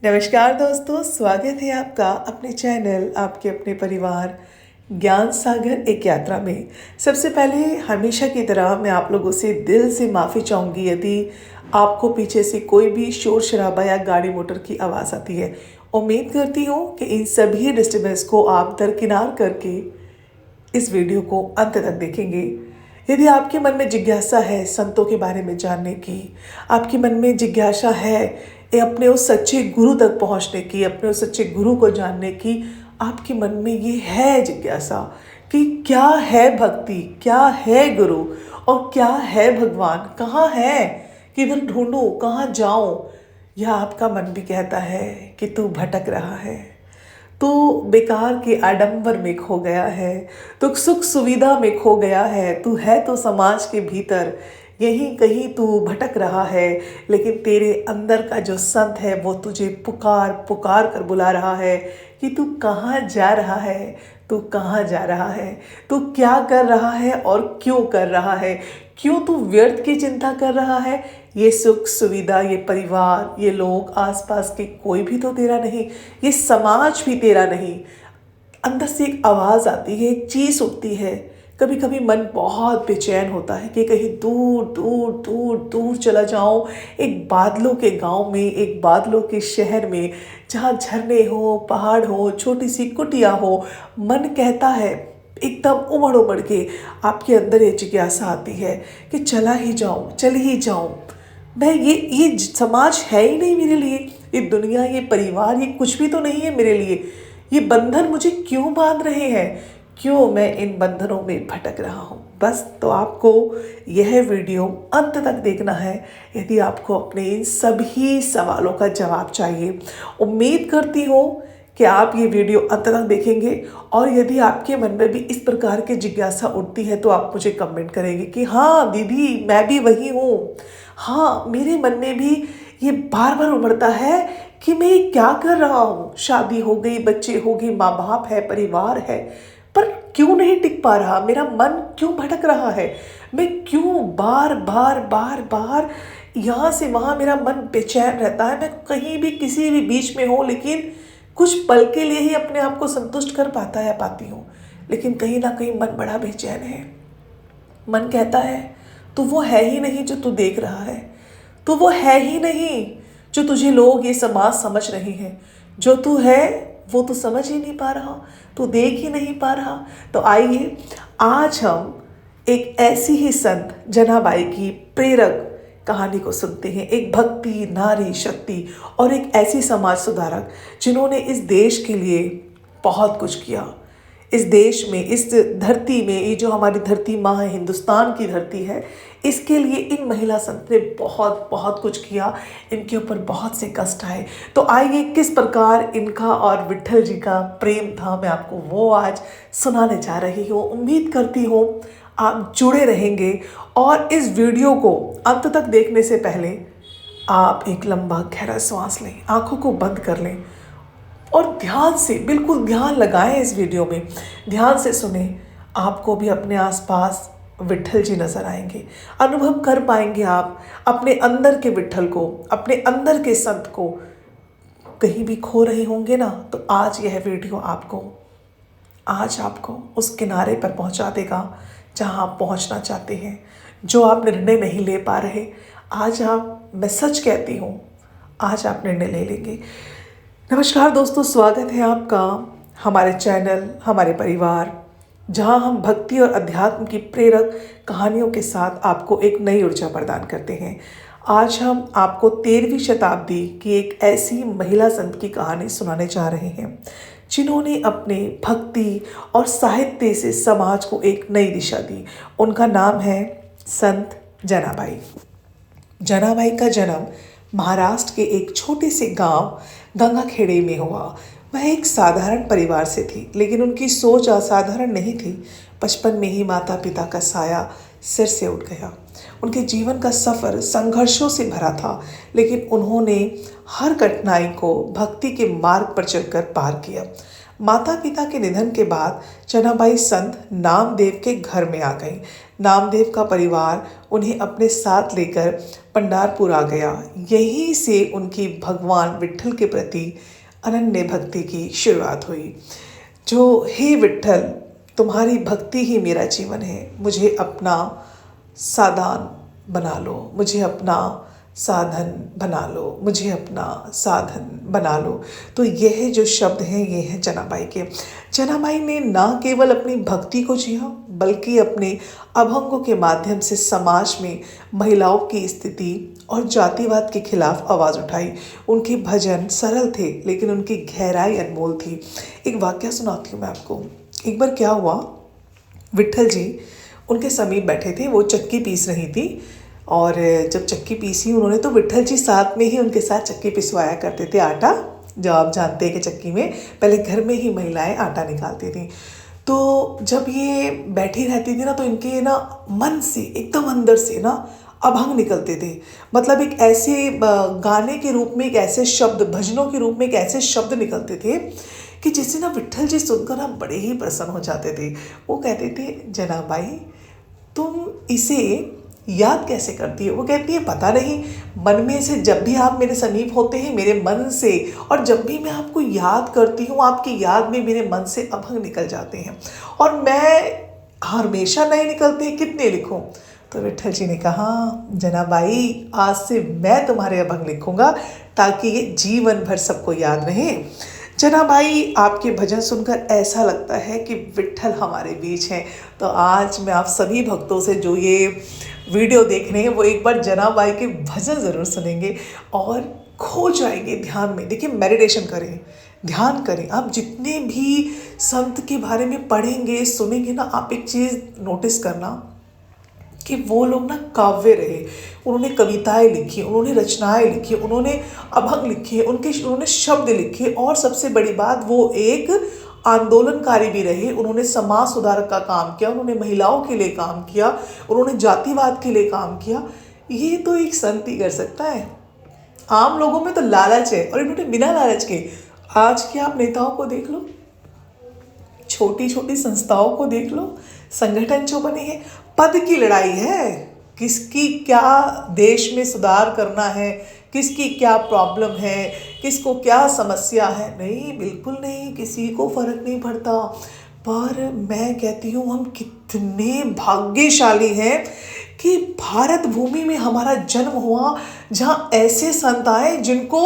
नमस्कार दोस्तों, स्वागत है आपका अपने चैनल आपके अपने परिवार ज्ञान सागर एक यात्रा में। सबसे पहले हमेशा की तरह मैं आप लोगों से दिल से माफ़ी चाहूँगी यदि आपको पीछे से कोई भी शोर शराबा या गाड़ी मोटर की आवाज़ आती है। उम्मीद करती हूँ कि इन सभी डिस्टर्बेंस को आप दरकिनार करके इस वीडियो को अंत तक देखेंगे। यदि आपके मन में जिज्ञासा है संतों के बारे में जानने की, आपके मन में जिज्ञासा है अपने उस सच्चे गुरु तक पहुंचने की, अपने उस सच्चे गुरु को जानने की, आपके मन में ये है जिज्ञासा कि क्या है भक्ति, क्या है गुरु और क्या है भगवान, कहाँ है, किधर ढूंढूं, कहाँ जाऊं। यह आपका मन भी कहता है कि तू भटक रहा है, तू बेकार के आडंबर में खो गया है, तू सुख सुविधा में खो गया है, तू है तो समाज के भीतर यहीं कहीं तू भटक रहा है। लेकिन तेरे अंदर का जो संत है वो तुझे पुकार पुकार कर बुला रहा है कि तू कहाँ जा रहा है, तू कहाँ जा रहा है, तू क्या कर रहा है और क्यों कर रहा है, क्यों तू व्यर्थ की चिंता कर रहा है। ये सुख सुविधा, ये परिवार, ये लोग आसपास के कोई भी तो तेरा नहीं, ये समाज भी तेरा नहीं। अंदर से एक आवाज़ आती है, एक चीज़ उठती है। कभी कभी मन बहुत बेचैन होता है कि कहीं दूर दूर दूर दूर चला जाऊं, एक बादलों के गांव में, एक बादलों के शहर में, जहाँ झरने हो, पहाड़ हो, छोटी सी कुटिया हो। मन कहता है एकदम उमड़ उमड़ के, आपके अंदर ये जिज्ञासा आती है कि चला ही जाऊं, चली ही जाऊं। मैं ये समाज है ही नहीं मेरे लिए, ये दुनिया, ये परिवार, ये कुछ भी तो नहीं है मेरे लिए। ये बंधन मुझे क्यों बांध रहे हैं, क्यों मैं इन बंधनों में भटक रहा हूँ। बस तो आपको यह वीडियो अंत तक देखना है यदि आपको अपने इन सभी सवालों का जवाब चाहिए। उम्मीद करती हूँ कि आप ये वीडियो अंत तक देखेंगे और यदि आपके मन में भी इस प्रकार की जिज्ञासा उठती है तो आप मुझे कमेंट करेंगे कि हाँ दीदी, मैं भी वही हूँ। हाँ, मेरे मन में भी ये बार बार उमड़ता है कि मैं ये क्या कर रहा हूँ। शादी हो गई, बच्चे हो गए, माँ बाप है, परिवार है, पर क्यों नहीं टिक पा रहा, मेरा मन क्यों भटक रहा है, मैं क्यों बार बार बार बार यहाँ से वहाँ मेरा मन बेचैन रहता है। मैं कहीं भी किसी भी बीच में हूँ, लेकिन कुछ पल के लिए ही अपने आप को संतुष्ट कर पाता या पाती हूँ, लेकिन कहीं ना कहीं मन बड़ा बेचैन है। मन कहता है तो वो है ही नहीं जो तू देख रहा है, तो वो है ही नहीं जो तुझे लोग, ये समाज समझ रहे हैं। जो तू है वो तो समझ ही नहीं पा रहा, तो देख ही नहीं पा रहा। तो आइए आज हम एक ऐसी ही संत जनाबाई की प्रेरक कहानी को सुनते हैं। एक भक्ति, नारी शक्ति और एक ऐसी समाज सुधारक जिन्होंने इस देश के लिए बहुत कुछ किया। इस देश में, इस धरती में, ये जो हमारी धरती माँ है, हिंदुस्तान की धरती है, इसके लिए इन महिला संत ने बहुत बहुत कुछ किया। इनके ऊपर बहुत से कष्ट आए। तो आइए किस प्रकार इनका और विट्ठल जी का प्रेम था, मैं आपको वो आज सुनाने जा रही हूँ। उम्मीद करती हूँ आप जुड़े रहेंगे और इस वीडियो को अंत तक देखने से पहले आप एक लंबा गहरा सांस लें, आंखों को बंद कर लें और ध्यान से, बिल्कुल ध्यान लगाएं इस वीडियो में, ध्यान से सुने। आपको भी अपने आसपास विट्ठल जी नजर आएंगे, अनुभव कर पाएंगे आप अपने अंदर के विट्ठल को, अपने अंदर के संत को। कहीं भी खो रहे होंगे ना, तो आज यह वीडियो आपको उस किनारे पर पहुंचा देगा जहां आप पहुंचना चाहते हैं। जो आप निर्णय नहीं ले पा रहे, आज आप, मैं सच कहती हूँ, आज आप निर्णय ले लेंगे। नमस्कार दोस्तों, स्वागत है आपका हमारे चैनल, हमारे परिवार, जहां हम भक्ति और अध्यात्म की प्रेरक कहानियों के साथ आपको एक नई ऊर्जा प्रदान करते हैं। आज हम आपको 13वीं शताब्दी की एक ऐसी महिला संत की कहानी सुनाने जा रहे हैं जिन्होंने अपने भक्ति और साहित्य से समाज को एक नई दिशा दी। उनका नाम है संत जनाबाई। जनाबाई का जन्म महाराष्ट्र के एक छोटे से गांव गंगाखेड़े में हुआ। वह एक साधारण परिवार से थी, लेकिन उनकी सोच असाधारण नहीं थी। बचपन में ही माता पिता का साया सिर से उठ गया। उनके जीवन का सफ़र संघर्षों से भरा था, लेकिन उन्होंने हर कठिनाई को भक्ति के मार्ग पर चलकर पार किया। माता पिता के निधन के बाद जनाबाई संत नामदेव के घर में आ गई। नामदेव का परिवार उन्हें अपने साथ लेकर पंढरपुर आ गया। यहीं से उनकी भगवान विट्ठल के प्रति अनन्य भक्ति की शुरुआत हुई। जो हे विट्ठल, तुम्हारी भक्ति ही मेरा जीवन है, मुझे अपना साधन बना लो, मुझे अपना साधन बना लो, मुझे अपना साधन बना लो। तो यह जो शब्द हैं ये हैं जनाबाई के। जनाबाई ने ना केवल अपनी भक्ति को जिया बल्कि अपने अभंगों के माध्यम से समाज में महिलाओं की स्थिति और जातिवाद के खिलाफ आवाज़ उठाई। उनके भजन सरल थे लेकिन उनकी गहराई अनमोल थी। एक वाकया सुनाती हूँ मैं आपको। एक बार क्या हुआ, विट्ठल जी उनके समीप बैठे थे, वो चक्की पीस रही थी और जब चक्की पीसी उन्होंने तो विट्ठल जी साथ में ही उनके साथ चक्की पिसवाया करते थे आटा। जो आप जानते हैं कि चक्की में पहले घर में ही महिलाएं आटा निकालती थी। तो जब ये बैठी रहती थी ना तो इनके ना मन से एकदम अंदर से ना अभंग निकलते थे। मतलब एक ऐसे गाने के रूप में, एक ऐसे शब्द, भजनों के रूप में एक ऐसे शब्द निकलते थे कि जिससे ना विट्ठल जी सुनकर ना बड़े ही प्रसन्न हो जाते थे। वो कहते थे, जनाबाई तुम इसे याद कैसे करती है? वो कहती है, पता नहीं, मन में से जब भी आप मेरे समीप होते हैं मेरे मन से, और जब भी मैं आपको याद करती हूँ आपकी याद में मेरे मन से अभंग निकल जाते हैं और मैं हमेशा नहीं निकलते, कितने लिखूं? तो विट्ठल जी ने कहा, जनाबाई आज से मैं तुम्हारे अभंग लिखूंगा ताकि ये जीवन भर सबको याद रहे। जनाबाई आपके भजन सुनकर ऐसा लगता है कि विट्ठल हमारे बीच हैं। तो आज मैं आप सभी भक्तों से जो ये वीडियो देख रहे हैं वो एक बार जनाबाई के भजन ज़रूर सुनेंगे और खो जाएंगे ध्यान में। देखिए, मेडिटेशन करें, ध्यान करें। आप जितने भी संत के बारे में पढ़ेंगे सुनेंगे ना, आप एक चीज़ नोटिस करना कि वो लोग ना काव्य रहे। उन्होंने कविताएं लिखी, उन्होंने रचनाएं लिखी, उन्होंने अभंग लिखे, उन्होंने शब्द लिखे और सबसे बड़ी बात वो एक आंदोलनकारी भी रहे। उन्होंने समाज सुधारक का काम किया, उन्होंने महिलाओं के लिए काम किया, उन्होंने जातिवाद के लिए काम किया। ये तो एक संत ही कर सकता है। आम लोगों में तो लालच है और इन्होंने बिना लालच के, आज के आप नेताओं को देख लो, छोटी छोटी संस्थाओं को देख लो, संगठन जो बने हैं, पद की लड़ाई है, किसकी क्या देश में सुधार करना है, किसकी क्या प्रॉब्लम है, किसको क्या समस्या है। नहीं, बिल्कुल नहीं, किसी को फर्क नहीं पड़ता। पर मैं कहती हूँ हम कितने भाग्यशाली हैं कि भारत भूमि में हमारा जन्म हुआ जहाँ ऐसे संत आए जिनको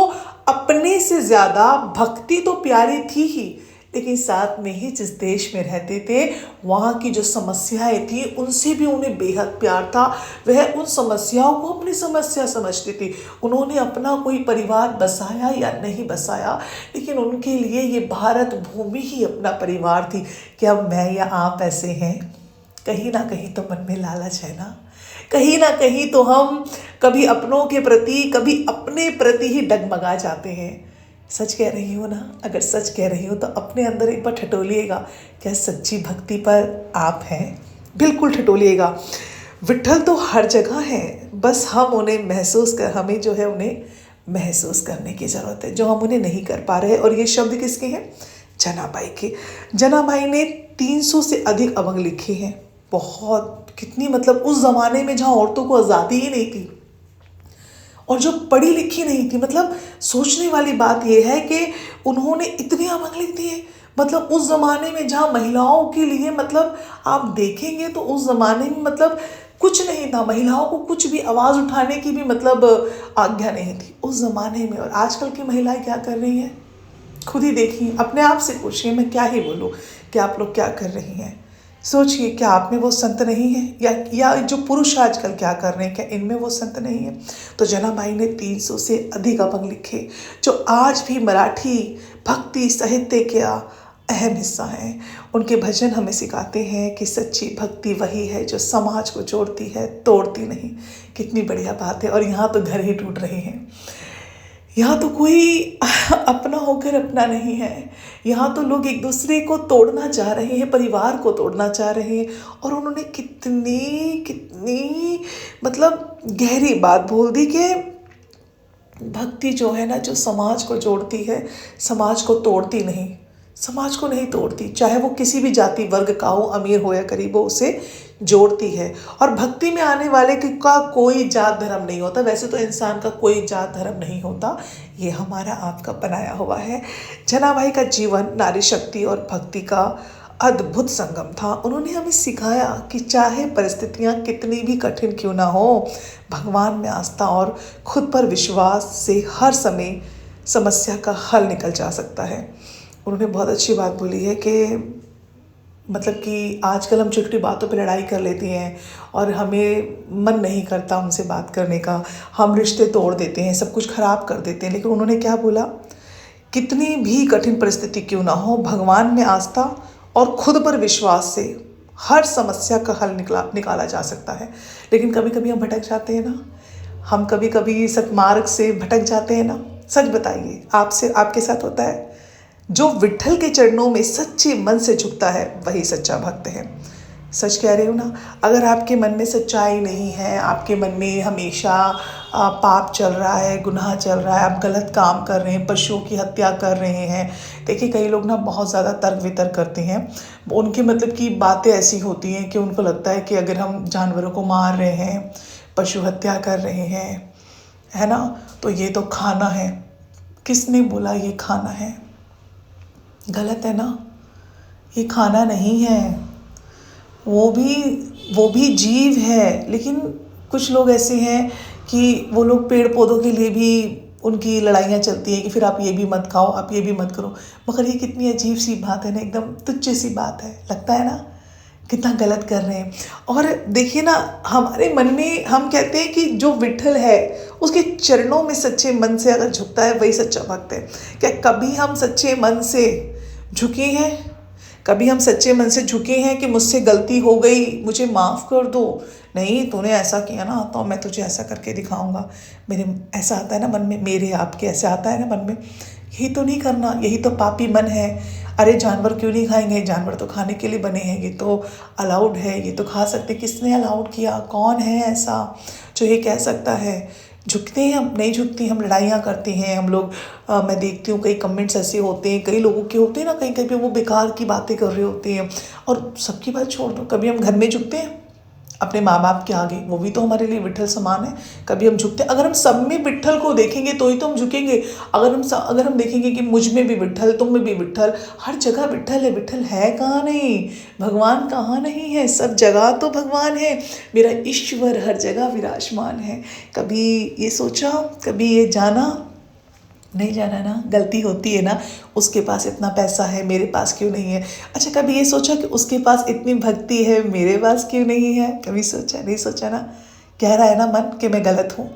अपने से ज़्यादा भक्ति तो प्यारी थी ही, लेकिन साथ में ही जिस देश में रहते थे वहाँ की जो समस्याएं थी उनसे भी उन्हें बेहद प्यार था। वह उन समस्याओं को अपनी समस्या समझती थी। उन्होंने अपना कोई परिवार बसाया या नहीं बसाया, लेकिन उनके लिए ये भारत भूमि ही अपना परिवार थी। क्या मैं या आप ऐसे हैं? कहीं ना कहीं तो मन में लालच है ना, कहीं ना कहीं तो हम कभी अपनों के प्रति, कभी अपने प्रति ही डगमगा जाते हैं। सच कह रही हूँ ना? अगर सच कह रही हूँ तो अपने अंदर एक बार ठटोलिएगा, क्या सच्ची भक्ति पर आप हैं? बिल्कुल ठटोलिएगा। विट्ठल तो हर जगह है, बस हम उन्हें हमें जो है उन्हें महसूस करने की ज़रूरत है, जो हम उन्हें नहीं कर पा रहे। और ये शब्द किसके हैं? जनाबाई के। जनाबाई ने 300 से अधिक अभंग लिखे हैं। बहुत, कितनी, मतलब उस ज़माने में जहाँ औरतों को आज़ादी ही नहीं थी और जो पढ़ी लिखी नहीं थी, मतलब सोचने वाली बात यह है कि उन्होंने इतने अभंग लिख दिए। मतलब उस ज़माने में जहाँ महिलाओं के लिए, मतलब आप देखेंगे तो उस ज़माने में मतलब कुछ नहीं था, महिलाओं को कुछ भी आवाज़ उठाने की भी मतलब आज्ञा नहीं थी उस ज़माने में। और आजकल की महिलाएं क्या कर रही हैं? खुद ही देखिए, अपने आप से पूछिए, मैं क्या ही बोलूँ कि आप लोग क्या कर रही हैं। सोचिए, क्या आप में वो संत नहीं है? या जो पुरुष आजकल क्या कर रहे हैं, क्या इनमें वो संत नहीं है? तो जनाबाई ने 300 से अधिक अभंग लिखे जो आज भी मराठी भक्ति साहित्य का अहम हिस्सा हैं। उनके भजन हमें सिखाते हैं कि सच्ची भक्ति वही है जो समाज को जोड़ती है, तोड़ती नहीं। कितनी बढ़िया बात है। और यहाँ तो घर ही टूट रहे हैं, यहाँ तो कोई अपना होकर अपना नहीं है। यहाँ तो लोग एक दूसरे को तोड़ना चाह रहे हैं, परिवार को तोड़ना चाह रहे हैं। और उन्होंने कितनी कितनी मतलब गहरी बात बोल दी कि भक्ति जो है ना, जो समाज को जोड़ती है, समाज को तोड़ती नहीं। समाज को नहीं तोड़ती, चाहे वो किसी भी जाति वर्ग का हो, अमीर हो या गरीब हो, उसे जोड़ती है। और भक्ति में आने वाले का कोई जात धर्म नहीं होता। वैसे तो इंसान का कोई जात धर्म नहीं होता, ये हमारा आपका बनाया हुआ है। जनाबाई का जीवन नारी शक्ति और भक्ति का अद्भुत संगम था। उन्होंने हमें सिखाया कि चाहे परिस्थितियाँ कितनी भी कठिन क्यों ना हो, भगवान में आस्था और खुद पर विश्वास से हर समय समस्या का हल निकल जा सकता है। उन्होंने बहुत अच्छी बात बोली है कि मतलब कि आजकल हम छोटी छोटी बातों पे लड़ाई कर लेती हैं और हमें मन नहीं करता उनसे बात करने का, हम रिश्ते तोड़ देते हैं, सब कुछ खराब कर देते हैं। लेकिन उन्होंने क्या बोला, कितनी भी कठिन परिस्थिति क्यों ना हो, भगवान में आस्था और खुद पर विश्वास से हर समस्या का हल निकाला जा सकता है। लेकिन कभी कभी हम भटक जाते हैं ना, हम कभी कभी सतमार्ग से भटक जाते हैं ना। सच बताइए, आपसे आपके साथ होता है? जो विट्ठल के चरणों में सच्चे मन से झुकता है वही सच्चा भक्त है। सच कह रही हूँ ना। अगर आपके मन में सच्चाई नहीं है, आपके मन में हमेशा पाप चल रहा है, गुनाह चल रहा है, आप गलत काम कर रहे हैं, पशुओं की हत्या कर रहे हैं। देखिए, कई लोग ना बहुत ज़्यादा तर्क वितर्क करते हैं। उनके मतलब की बातें ऐसी होती हैं कि उनको लगता है कि अगर हम जानवरों को मार रहे हैं, पशु हत्या कर रहे हैं, है ना, तो ये तो खाना है। किसने बोला ये खाना है? गलत है ना, ये खाना नहीं है, वो भी जीव है। लेकिन कुछ लोग ऐसे हैं कि वो लोग पेड़ पौधों के लिए भी उनकी लड़ाइयाँ चलती हैं कि फिर आप ये भी मत खाओ, आप ये भी मत करो। मगर ये कितनी अजीब सी बात है ना, एकदम तुच्छ सी बात है। लगता है ना कितना गलत कर रहे हैं। और देखिए ना, हमारे मन में हम कहते हैं कि जो विट्ठल है उसके चरणों में सच्चे मन से अगर झुकता है वही सच्चा भक्त है। क्या कभी हम सच्चे मन से झुके हैं? कभी हम सच्चे मन से झुके हैं कि मुझसे गलती हो गई, मुझे माफ़ कर दो? नहीं, तूने ऐसा किया ना तो मैं तुझे ऐसा करके दिखाऊंगा। मेरे ऐसा आता है ना मन में, मेरे आपके ऐसे आता है ना मन में, यही तो नहीं करना, यही तो पापी मन है। अरे जानवर क्यों नहीं खाएंगे? जानवर तो खाने के लिए बने हैं, ये तो अलाउड है, ये तो खा सकते। किसने अलाउड किया? कौन है ऐसा जो ये कह सकता है? झुकते हैं हम? नहीं झुकती, हम लड़ाइयाँ करते हैं हम लोग। मैं देखती हूँ कई कमेंट्स ऐसे होते हैं, कई लोगों के होते हैं ना, कहीं कहीं पे वो बेकार की बातें कर रहे होते हैं। और सबकी बात छोड़ दो, कभी हम घर में झुकते हैं अपने माँ बाप के आगे? वो भी तो हमारे लिए विट्ठल समान है। कभी हम झुकते हैं? अगर हम सब में विट्ठल को देखेंगे तो ही तो हम झुकेंगे। अगर हम देखेंगे कि मुझ में भी विट्ठल, तुम में भी विट्ठल, हर जगह विट्ठल है। विट्ठल है कहाँ नहीं? भगवान कहाँ नहीं है? सब जगह तो भगवान है। मेरा ईश्वर हर जगह विराजमान है। कभी ये सोचा, कभी ये जाना? नहीं जाना ना। गलती होती है ना, उसके पास इतना पैसा है, मेरे पास क्यों नहीं है? अच्छा, कभी ये सोचा कि उसके पास इतनी भक्ति है, मेरे पास क्यों नहीं है? कभी सोचा? नहीं सोचा ना। कह रहा है ना मन कि मैं गलत हूँ,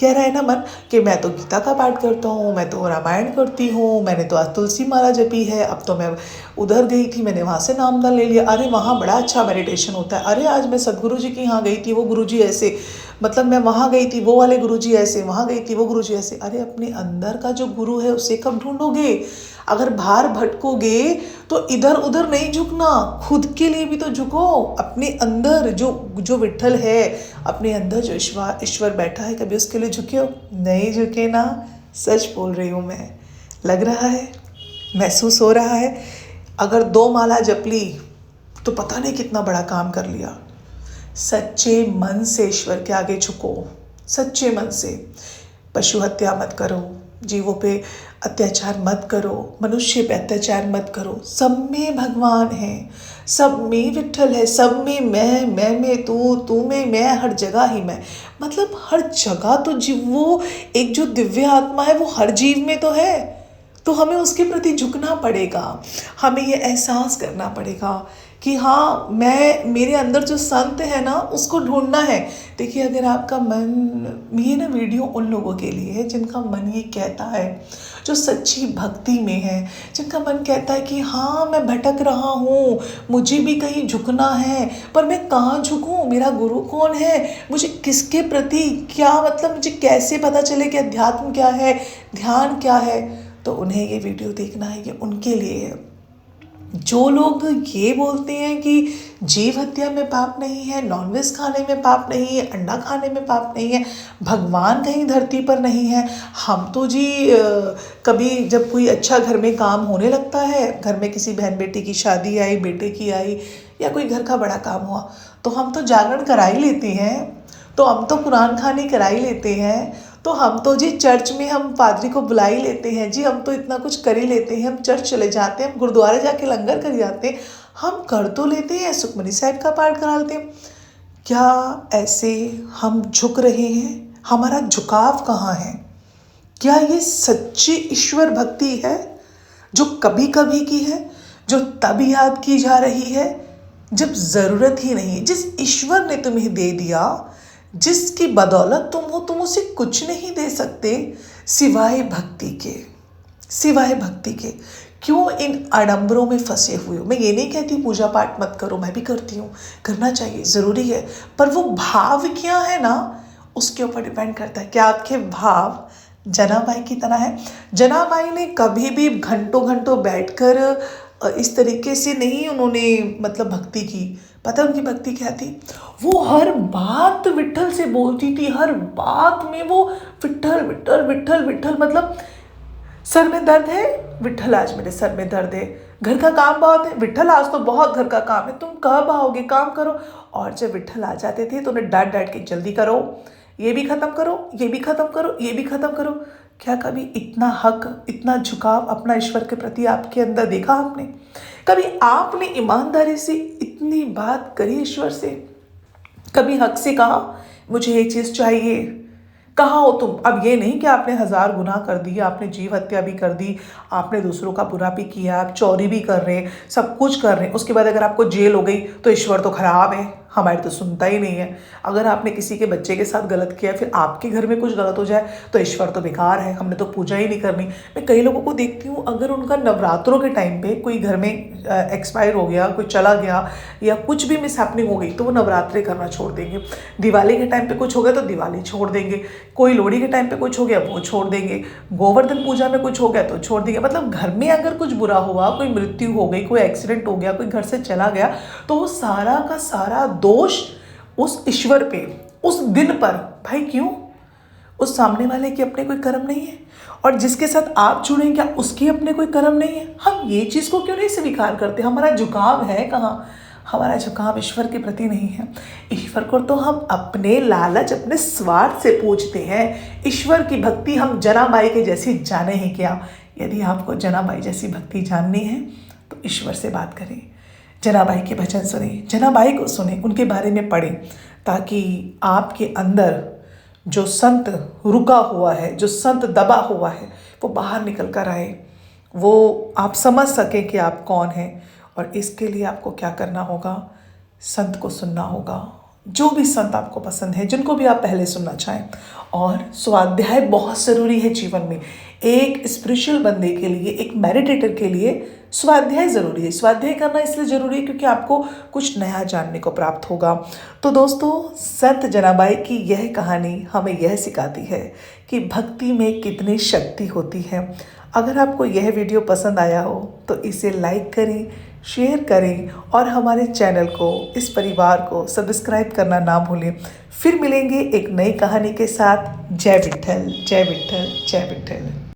कह रहा है ना मन कि मैं तो गीता का पाठ करता हूँ, मैं तो रामायण करती हूँ, मैंने तो आज तुलसी माला जपी है, अब तो मैं उधर गई थी, मैंने वहाँ से नामदान ले लिया, अरे वहाँ बड़ा अच्छा मेडिटेशन होता है, अरे आज मैं सदगुरु जी के यहाँ गई थी, वो गुरुजी ऐसे, मतलब मैं वहाँ गई थी, वो वाले गुरुजी ऐसे, वहाँ गई थी, वो गुरुजी ऐसे। अरे अपने अंदर का जो गुरु है उसे कब ढूंढोगे? अगर बाहर भटकोगे तो इधर उधर नहीं झुकना, खुद के लिए भी तो झुको। अपने अंदर जो विट्ठल है, अपने अंदर जो ईश्वर बैठा है, कभी उसके लिए झुके हो? नहीं झुके ना। सच बोल रही हूँ मैं। लग रहा है, महसूस हो रहा है। अगर 2 माला जप ली तो पता नहीं कितना बड़ा काम कर लिया। सच्चे मन से ईश्वर के आगे झुको, सच्चे मन से। पशु हत्या मत करो, जीवों पे अत्याचार मत करो, मनुष्य पे अत्याचार मत करो। सब में भगवान है, सब में विट्ठल है, सब में मैं में तू में मैं, हर जगह ही मैं। मतलब हर जगह तो जीव, वो एक जो दिव्य आत्मा है वो हर जीव में तो है। तो हमें उसके प्रति झुकना पड़ेगा, हमें ये एहसास करना पड़ेगा कि हाँ, मेरे अंदर जो संत है ना उसको ढूंढना है। देखिए, अगर आपका मन, ये ना वीडियो उन लोगों के लिए है जिनका मन ये कहता है, जो सच्ची भक्ति में है, जिनका मन कहता है कि हाँ मैं भटक रहा हूँ, मुझे भी कहीं झुकना है, पर मैं कहाँ झुकूँ? मेरा गुरु कौन है? मुझे किसके प्रति क्या, मतलब मुझे कैसे पता चले कि अध्यात्म क्या है, ध्यान क्या है? तो उन्हें ये वीडियो देखना है, ये उनके लिए है। जो लोग ये बोलते हैं कि जीव हत्या में पाप नहीं है, नॉनवेज खाने में पाप नहीं है, अंडा खाने में पाप नहीं है, भगवान कहीं धरती पर नहीं है, हम तो जी कभी जब कोई अच्छा घर में काम होने लगता है, घर में किसी बहन बेटी की शादी आई, बेटे की आई, या कोई घर का बड़ा काम हुआ, तो हम तो जागरण करा ही लेते हैं, तो हम तो कुरान खानी करा ही लेते हैं, तो हम तो जी चर्च में हम पादरी को बुला ही लेते हैं जी, हम तो इतना कुछ कर ही लेते हैं, हम चर्च चले जाते हैं, हम गुरुद्वारे जाके लंगर कर जाते हैं, हम कर तो लेते हैं, सुखमनी साहिब का पाठ करा लेते हैं। क्या ऐसे हम झुक रहे हैं? हमारा झुकाव कहाँ है? क्या ये सच्ची ईश्वर भक्ति है जो कभी कभी की है, जो तब याद की जा रही है जब ज़रूरत ही नहीं? जिस ईश्वर ने तुम्हें दे दिया, जिसकी बदौलत तुम हो, तुम उसे कुछ नहीं दे सकते सिवाय भक्ति के, सिवाय भक्ति के। क्यों इन आडंबरों में फंसे हुए हो? मैं ये नहीं कहती पूजा पाठ मत करो, मैं भी करती हूँ, करना चाहिए, ज़रूरी है, पर वो भाव क्या है ना, उसके ऊपर डिपेंड करता है। क्या आपके भाव जनाबाई की तरह है? जनाबाई ने कभी भी घंटों घंटों बैठकर इस तरीके से नहीं उन्होंने मतलब भक्ति की। पता है उनकी भक्ति क्या थी? वो हर बात विट्ठल से बोलती थी, हर बात में वो विट्ठल विट्ठल विट्ठल विट्ठल। मतलब सर में दर्द है, विट्ठल आज मेरे सर में दर्द है, घर का काम बहुत है, विट्ठल आज तो बहुत घर का काम है, तुम कब आओगे, काम करो। और जब विट्ठल आ जाते थे तो उन्हें डांट डांट के जल्दी करो, ये भी ख़त्म करो, ये भी ख़त्म करो, ये भी ख़त्म करो। क्या कभी इतना हक, इतना झुकाव अपना ईश्वर के प्रति आपके अंदर देखा आपने? कभी आपने ईमानदारी से इतनी बात करी ईश्वर से? कभी हक से कहा मुझे ये चीज़ चाहिए? कहाँ हो तुम? अब ये नहीं कि आपने 1000 गुनाह कर दिए, आपने जीव हत्या भी कर दी, आपने दूसरों का बुरा भी किया, आप चोरी भी कर रहे हैं, सब कुछ कर रहे हैं, उसके बाद अगर आपको जेल हो गई तो ईश्वर तो खराब है, हमारी तो सुनता ही नहीं है। अगर आपने किसी के बच्चे के साथ गलत किया, फिर आपके घर में कुछ गलत हो जाए तो ईश्वर तो बेकार है, हमने तो पूजा ही नहीं करनी। मैं कई लोगों को देखती हूँ, अगर उनका नवरात्रों के टाइम पे कोई घर में एक्सपायर हो गया, कोई चला गया या कुछ भी मिसहैपनिंग हो गई तो वो नवरात्रे करना छोड़ देंगे। दिवाली के टाइम पे कुछ हो गया तो दिवाली छोड़ देंगे, कोई लोहड़ी के टाइम पे कुछ हो गया वो छोड़ देंगे, गोवर्धन पूजा में कुछ हो गया तो छोड़ देंगे। मतलब घर में अगर कुछ बुरा हुआ, कोई मृत्यु हो गई, कोई एक्सीडेंट हो गया, कोई घर से चला गया, तो वो सारा का सारा दोष उस ईश्वर पे, उस दिन पर। भाई क्यों? उस सामने वाले के अपने कोई कर्म नहीं है, और जिसके साथ आप जुड़े क्या उसके अपने कोई कर्म नहीं है? हम ये चीज़ को क्यों नहीं स्वीकार करते? हमारा झुकाव है कहाँ? हमारा झुकाव ईश्वर के प्रति नहीं है। ईश्वर को तो हम अपने लालच, अपने स्वार्थ से पूजते हैं। ईश्वर की भक्ति हम जनाबाई के जैसी जाने ही क्या? यदि आपको जनाबाई जैसी भक्ति जाननी है तो ईश्वर से बात करें, जनाबाई के भजन सुने, जनाबाई को सुने, उनके बारे में पढ़ें, ताकि आपके अंदर जो संत रुका हुआ है, जो संत दबा हुआ है, वो बाहर निकल कर आए, वो आप समझ सकें कि आप कौन हैं। और इसके लिए आपको क्या करना होगा? संत को सुनना होगा, जो भी संत आपको पसंद है, जिनको भी आप पहले सुनना चाहें। और स्वाध्याय बहुत ज़रूरी है जीवन में। एक स्पिरिचुअल बंदे के लिए, एक मेडिटेटर के लिए स्वाध्याय ज़रूरी है। स्वाध्याय करना इसलिए ज़रूरी है क्योंकि आपको कुछ नया जानने को प्राप्त होगा। तो दोस्तों, संत जनाबाई की यह कहानी हमें यह सिखाती है कि भक्ति में कितनी शक्ति होती है। अगर आपको यह वीडियो पसंद आया हो तो इसे लाइक करें, शेयर करें और हमारे चैनल को, इस परिवार को सब्सक्राइब करना ना भूलें। फिर मिलेंगे एक नई कहानी के साथ। जय विट्ठल, जय विट्ठल, जय विट्ठल।